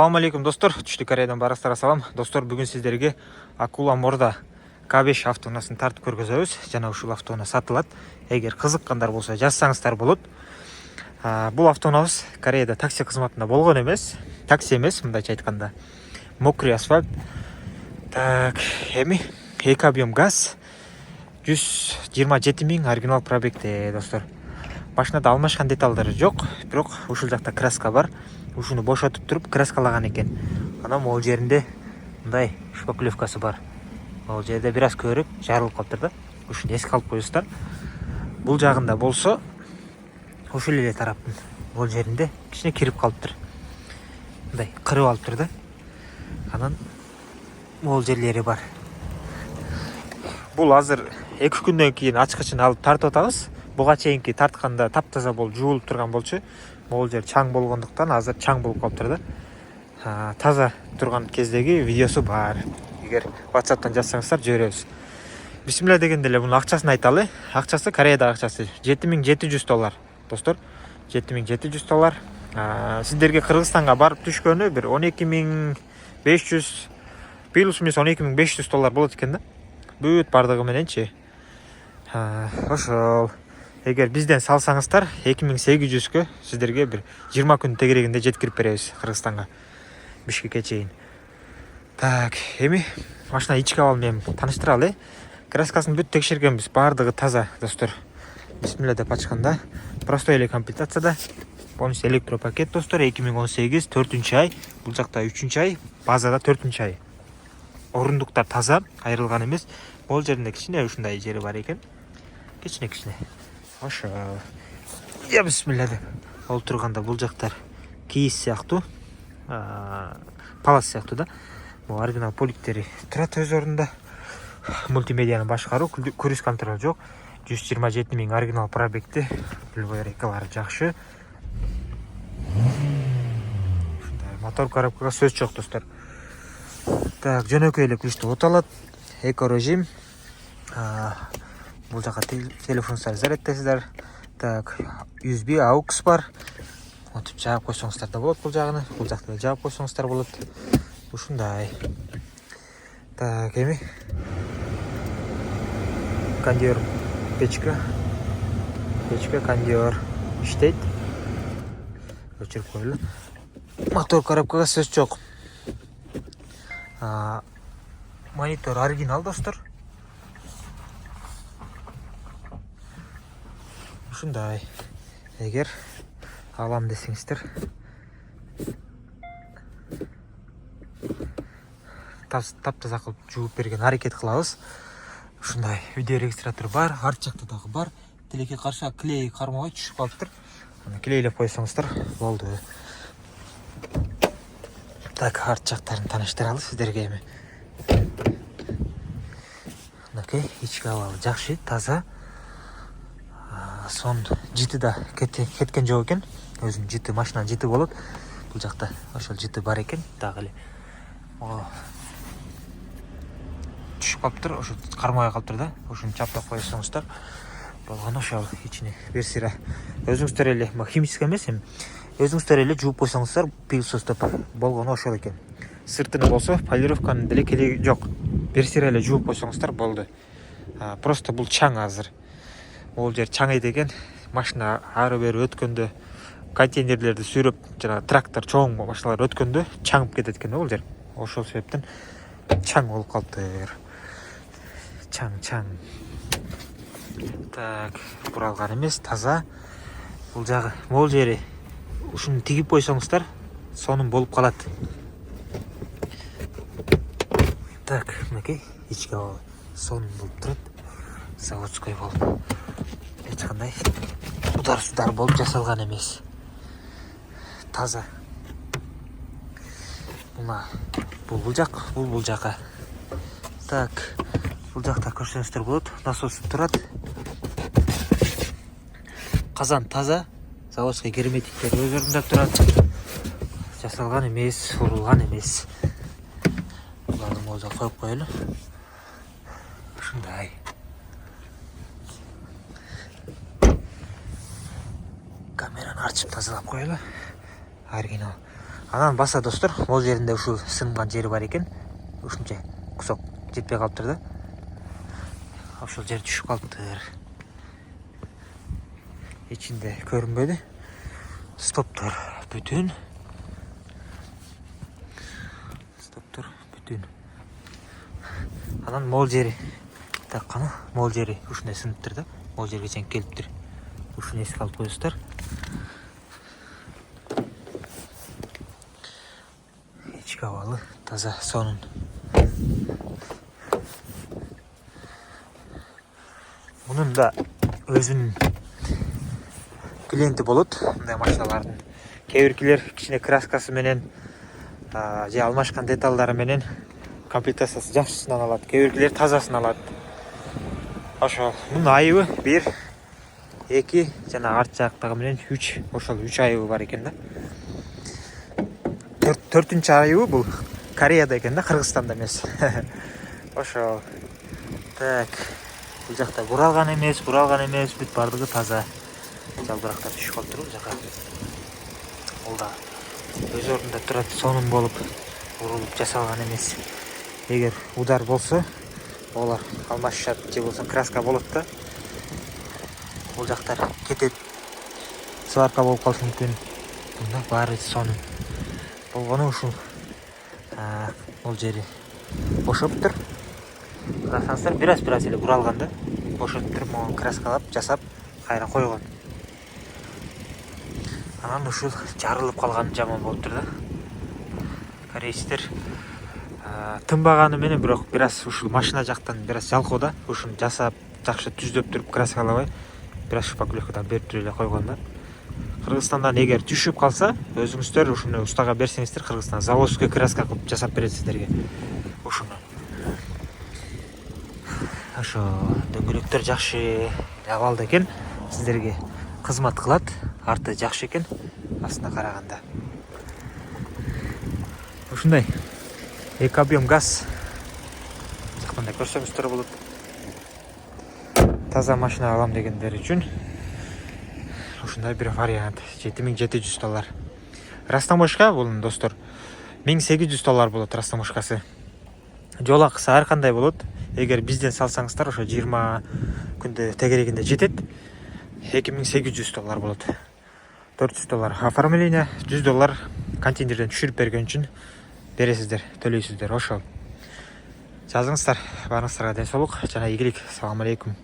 Assalamu alaikum достор, Түштүк Кореядан барыңыздарга салам. Достор, бүгүн сиздерге Акула Морда К5 автоунаасын тартып көргөзөбүз. Жана ушул автоунаа сатылат. Эгер кызыккандар болсо жазсаңыздар болот. Бул автоунаабыз Кореяда такси кызматында болгон эмес. Такси эмес, мындайча айтканда. Мокрый асфальт. Так, эми 2 объем газ. 127 000 оригинал пробегте, достор. Машинада алмашкан деталдары жок, бирок ушул жакта краска бар. Ушуну бошотуп туруп краскалаган экен. Анан могул жеринде мындай шпаклевкасы бар. Могул жерде бир аз көрүп жарылып калыптыр да. Ушуну эске алып коесуздар. Бул жагында болсо ушул эле тараптын могул жеринде кичине кирип калыптыр. Мындай кырып алыптыр да. Анан могул жерлери бар. Бул азыр 2 күндөн кийин ачкычын алып тартып атабыз. Буга чейинки тартканда таптаза болуп жуулуп турган болчу. Могул жер чаң болгондуктан азыр чаң болуп калыптыр да. Таза турган кездеги видеосу бар. Эгер WhatsApp'тан жазсаңыздар жиберебиз. Бисмилла дегенде эле мунун акчасын айталы. Акчасы Кореяда акчасы $7700, достор. $7700. Сиздерге Кыргызстанга барып түшкөнү бир $12500 плюс-минус $12500 болот экен да. Бүт бардыгы мененчи. Ошол. Эгер бизден салсаңыздар 2800кө сиздерге бир 20 күн тегерегинде жеткирип беребиз Кыргызстанга, Бишкекке чейин. Так, эми машина ички абал менен тааныштыралы. Краскасын бүт текшергенбиз, бардыгы таза, достор. Бисмилла деп ачканда простой эле комплектацияда. Полностью электропакет, достор. 2018 4-ай, бул жакта 3-ай, базада 4-ай. Орундуктар таза, айрылган эмес. Бул жеринде кичине ушундай жери бар экен. Кичине. Ошо. Я бисмилла деп олтурганда бул жактар кийиз сыяктуу, палас сыяктуу да. Бул оригинал поликтери турат өз ордунда. Мультимедианы башкаруу, круиз контроль жок. 127 000 оригинал пробегти, любой рекалары жакшы. Мотор коробкага сөз жок, достор. Так, жөнөкөй эле күчтүү от алат. Эко режим. Бул жака телефонуңузду зарядтайсыздар. Так, USB AUX бар. Отуп жаап койсоңуздар да болот бул жагын. Бул жакта жаап койсоңуздар болот. Ушундай. Так, эми кондер печка кондер иштейт. Өчүрүп коелу. Мотор коробкага сөз жок. Монитор оригинал, достор. Ушундай. Эгер алам десеңиздер, таптаза кылып жууп берген аракет кылабыз. Ушундай. Видео регистратор бар, арт жакта дагы бар. Тилекке каршы клей кармабай түшүп калыптыр. Аны клейлеп койсоңуздар болду. Так, арт жактарын тааныштыралы сиздерге эми. Мынакей, ички абалы жакшы, таза. Сон жити да кеткен жок экен. Өзүнүн жити, машинанын жити болот. Бул жакта ошол жити бар экен, дагы эле. Түшүп калыптыр, ошо кармабай калыптыр да. Ошону чаптап койсоңуздар болгону. Ошол ичине бир сыйра өзүңүздөр эле, химический эмес эми. Өзүңүздөр эле жууп койсоңуздар, пылсыздап болгону ошол экен. Сыртыны болсо полировканын деле кереги жок. Бир сыйра эле жууп койсоңуздар болду. Просто бул чаң азыр. Ол жер чаңый деген машина ары бери өткөндө, контейнерлерди сүйрөп, жана трактор чоң машиналар өткөндө чаңып кетет экен ол жер. Ошол себептен чаң болуп калыптыр. Чаң. Так, буралган эмес, таза. Бул жагы, могул жери ушуну тигип койсоңуздар, сонун болуп калат. Так, мынакей, ички абалы сонун болуп турат. Заводской болуп. Эч кандай удар болуп жасалган эмес. Таза. Бул жака. Так, бул жакта көрсөңүздөр болот. Насос турат. Казан таза. Заводской герметиктер өз ордунда турат. Жасалган эмес, урулган эмес. Буларды моза коюп коелу. Ушундай. Камераны ачып тазалап коелу. Оригинал Анан баса достор, могул жеринде ушул сынган жери бар экен. Ушунча кусок жетпей калыптыр да. Ошол жер түшүп калыптыр. Ичинде көрүнбөдү. Стоптор бүтүн. Анан могул жери такканы, могул жери ушундай сыныптыр да. Могул жерге чейин келиптир. Ушуну эске алып коесуздар. Ички абалы таза, сонун. Мунун да өзүнүн клиенти болот, мындай машиналардын. Кээ биркилер кичине краскасы менен же алмашкан деталдары менен комплектациясы жакшысынан алат, кээ биркилер тазасын алат. Ошол мунун айыбы 1, 2 жана арт жактагы менен 3, ошол 3 айыбы бар экен да. 4-үнчү айыбы бул Кореяда экен да, Кыргызстанда эмес. Ошол. Так. Бул жакта буралган эмес, бүт бардыгы таза. Жалбырактар түшүп калыптыр бул жака. Бул да өз ордунда турат, сонун болуп урулуп жасалган эмес. Эгер удар болсо, олар алмашышат же болсо краска болот да. Бул жактар кетет, сварка болуп калышы мүмкүн. Мында баары сонун. Болгону ушул бул жери бошоптур. Карасаңыздар, бир-аз эле буралган да. Бошоттур, могу краскалап, жасап, кайра койгон. Анан ушул жарылып калганы жаман болуптур да. Корейчтер тынбаганы менен бирок бир-аз ушул машина жактан бир-аз жалкоо да. Ушуну жасап, жакшы түздөп туруп краскалабай, бир-аз шпаклевкадан берип туруп эле койгон да. Кыргызстандан эгер түшүп калса, өзүңүздөр ушуну устага берсеңиздер, Кыргызстан заводской краска кылып жасап берет сиздерге. Ушуну. Ошо дөңгөлөктөр жакшы абалда экен, сиздерге кызмат кылат. Арты жакшы экен, астына караганда. Ушундай эки объем газ жакында көрсөңүздөр болот. Таза машина алам дегендер үчүн ушундай бир вариант. $7700. Растаможка бул достор $1800 болот растаможкасы. Жол акысы ар кандай болот. Эгер бизден салсаңыздар, ошо 20 күндө тегерегинде жетет. $2800 болот. $400 оформление, $100 контейнерден түшүрүп берген үчүн бересиздер, төлөйсүздөр. Ошол. Жазыңыздар, баарыңыздарга ден соолук жана ийгилик. Салам алейкум.